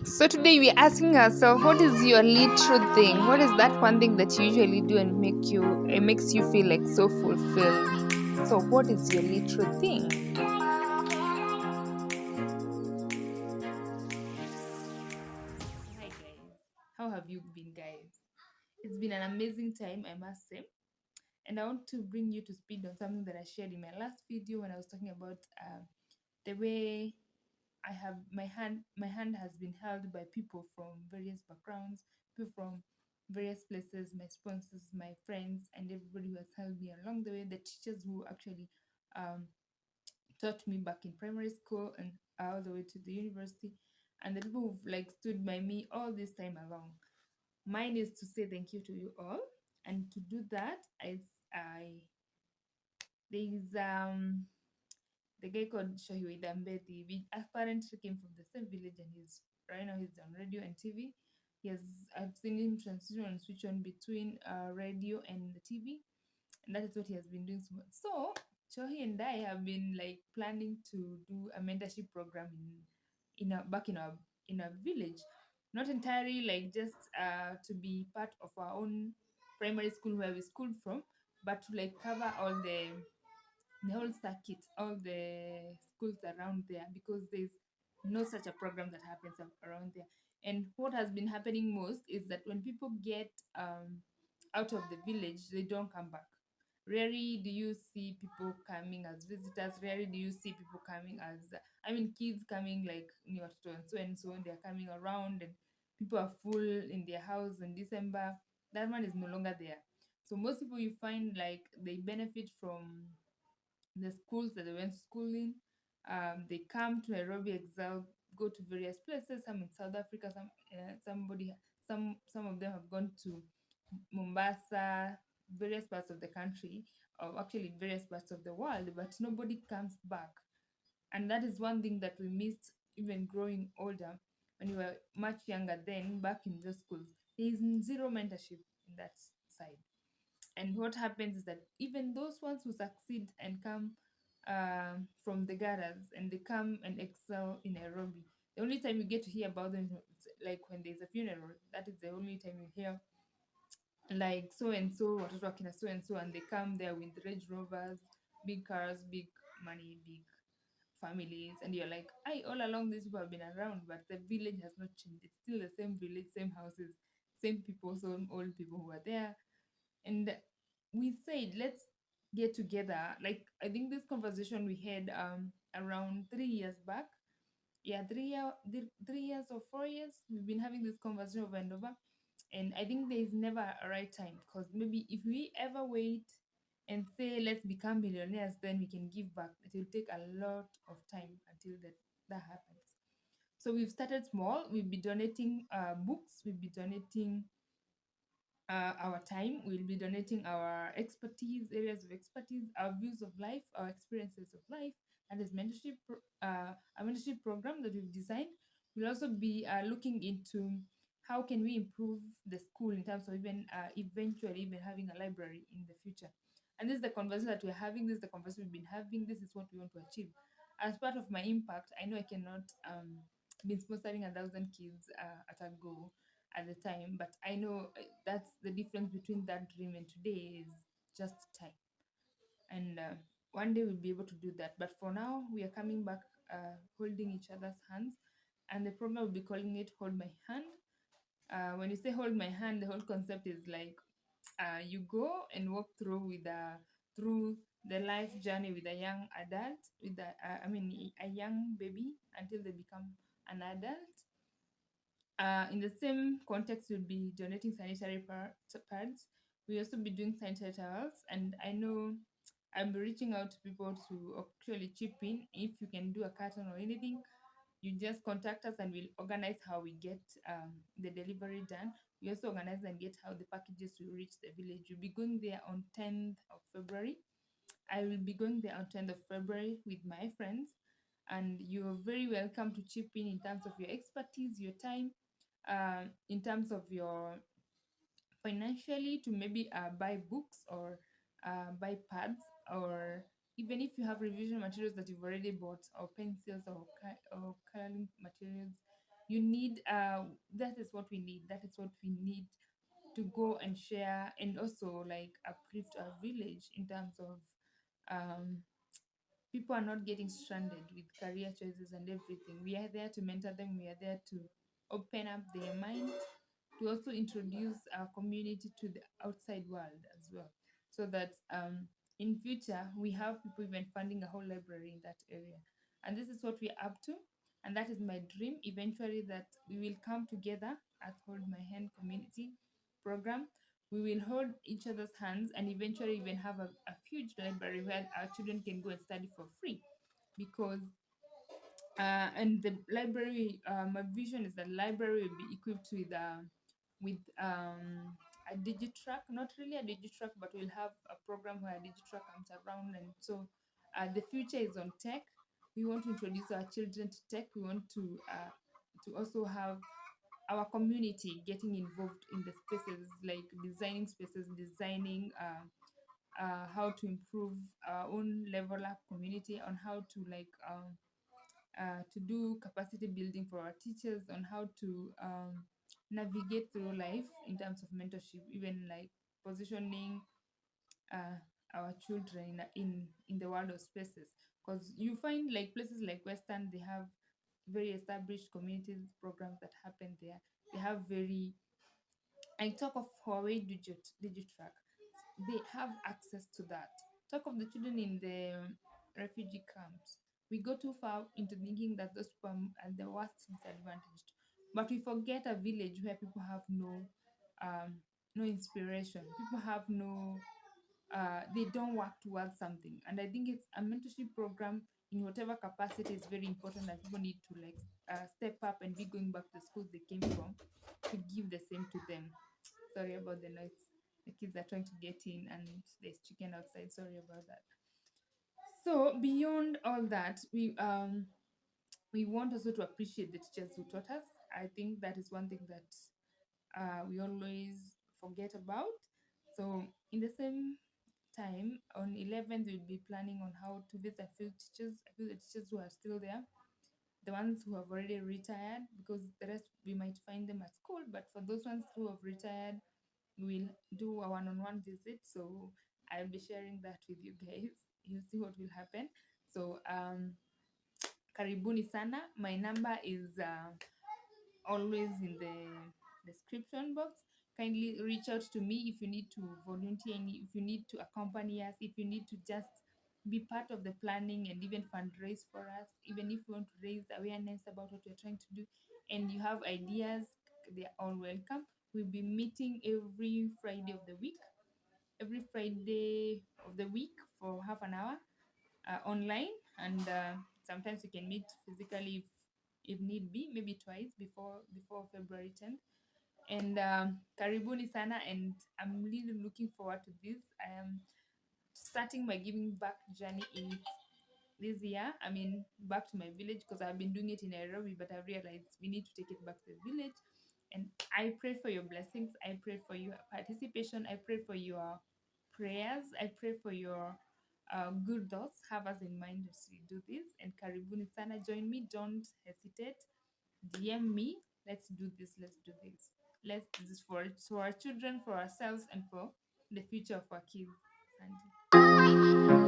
So today we're asking ourselves, what is your literal thing? What is that one thing that you usually do and it makes you feel like so fulfilled? So what is your literal thing? Hi guys, how have you been, guys? It's been an amazing time, I must say, and I want to bring you to speed on something that I shared in my last video when I was talking about the way my hand has been held by people from various backgrounds, people from various places, my sponsors, my friends, and everybody who has helped me along the way, the teachers who actually um, taught me back in primary school and all the way to the university, and the people who've like stood by me all this time along. Mine is to say thank you to you all, and to do that, I there's the guy called Shohei Dambeti. We apparently came from the same village, and right now he's on radio and TV. I've seen him transition and switch on between radio and the TV, and that is what he has been doing so much. So Shohi and I have been like planning to do a mentorship program back in our village, not entirely like just to be part of our own primary school where we schooled from, but to like cover all the whole circuit, all the schools around there, because there's no such a program that happens around there. And what has been happening most is that when people get out of the village, they don't come back. Rarely do you see people coming as visitors. Rarely do you see people coming as, I mean, kids coming like ni watoto and so on. They're coming around, and people are full in their house in December. That one is no longer there. So most people you find like they benefit from the schools that they went to school in. They come to Nairobi, Excel, go to various places. Some in South Africa, some of them have gone to Mombasa, various parts of the country, or actually various parts of the world. But nobody comes back, and that is one thing that we missed even growing older. When we were much younger, then back in those schools, there is zero mentorship in that side. And what happens is that even those ones who succeed and come from the gutters, and they come and excel in Nairobi, the only time you get to hear about them is like when there's a funeral. That is the only time you hear like so and so, watoto wakina so and so, and they come there with Range Rovers, big cars, big money, big families, and you're like, I all along these people have been around, but the village has not changed. It's still the same village, same houses, same people, same old people who are there. And we said, let's get together. Like, I think this conversation we had around 3 years back. Yeah, 3 years or 4 years, we've been having this conversation over and over. And I think there is never a right time, because maybe if we ever wait and say let's become millionaires, then we can give back, it will take a lot of time until that happens. So we've started small. We'll be donating books, we'll be donating our time, we'll be donating our expertise, areas of expertise, our views of life, our experiences of life. And this a mentorship program that we've designed. We'll also be looking into how can we improve the school in terms of even eventually even having a library in the future. And this is the conversation that we're having. This is the conversation we've been having. This is what we want to achieve. As part of my impact, I know I cannot be sponsoring 1,000 kids at a go at the time, but I know that's the difference between that dream and today is just time. And one day we'll be able to do that. But for now, we are coming back, holding each other's hands, and the program will be calling it Hold My Hand. When you say hold my hand, the whole concept is like you go and walk through the life journey with a young adult, a young baby, until they become an adult. In the same context, we'll be donating sanitary pads. We'll also be doing sanitary towels. And I know I'm reaching out to people to actually chip in. If you can do a carton or anything, you just contact us and we'll organize how we get the delivery done. We also organize and get how the packages will reach the village. We'll be going there on 10th of February. I will be going there on 10th of February with my friends, and you're very welcome to chip in terms of your expertise, your time, in terms of your financially, to maybe buy books or buy pads, or even if you have revision materials that you've already bought, or pencils or coloring materials, You need that is what we need. That is what we need to go and share and also like uplift our village in terms of um people are not getting stranded with career choices and everything. We are there to mentor them, we are there to open up their mind, to also introduce our community to the outside world as well. So that in future we have people even funding a whole library in that area. And this is what we're up to. And that is my dream eventually that we will come together at Hold My Hand community program. We will hold each other's hands and eventually even have a huge library where our children can go and study for free. Because and the library, my vision is that library will be equipped with a digitrack, not really a digitrack, but we'll have a program where a digitrack comes around. And so the future is on tech. We want to introduce our children to tech. We want to also have our community getting involved in the spaces, like designing spaces, designing how to improve our own level up community, on how to to do capacity building for our teachers, on how to navigate through life in terms of mentorship, even like positioning uh, our children in the world of spaces. Because you find like places like Western, they have very established communities programs that happen there. They have very, I talk of Huawei Digitrack, they have access to that. Talk of the children in the refugee camps. We go too far into thinking that those people are the worst disadvantaged. But we forget a village where people have no inspiration. People have no they don't work towards something. And I think it's a mentorship program in whatever capacity is very important, that people need to like step up and be going back to the schools they came from to give the same to them. Sorry about the noise. The kids are trying to get in and there's chicken outside. Sorry about that. So beyond all that, we want also to appreciate the teachers who taught us. I think that is one thing that we always forget about. So in the same time, on 11th, we'll be planning on how to visit a few teachers who are still there, the ones who have already retired, because the rest we might find them at school. But for those ones who have retired, we'll do a one-on-one visit. So I'll be sharing that with you guys. You'll see what will happen. So karibuni sana. My number is always in the description box. Kindly reach out to me if you need to volunteer, if you need to accompany us, if you need to just be part of the planning and even fundraise for us, even if you want to raise awareness about what you're trying to do and you have ideas, they're all welcome. We'll be meeting every Friday of the week for half an hour online, and sometimes we can meet physically if need be, maybe twice before February 10th. And karibuni sana, and I'm really looking forward to this. I am starting my giving back journey in this year. I mean, back to my village, because I've been doing it in Nairobi, but I realized we need to take it back to the village. And I pray for your blessings. I pray for your participation. I pray for your prayers. I pray for your good thoughts. Have us in mind as we do this. And karibuni sana, join me. Don't hesitate. DM me. Let's do this. Let's do this. Let's do this for our children, for ourselves, and for the future of our kids. Sandy.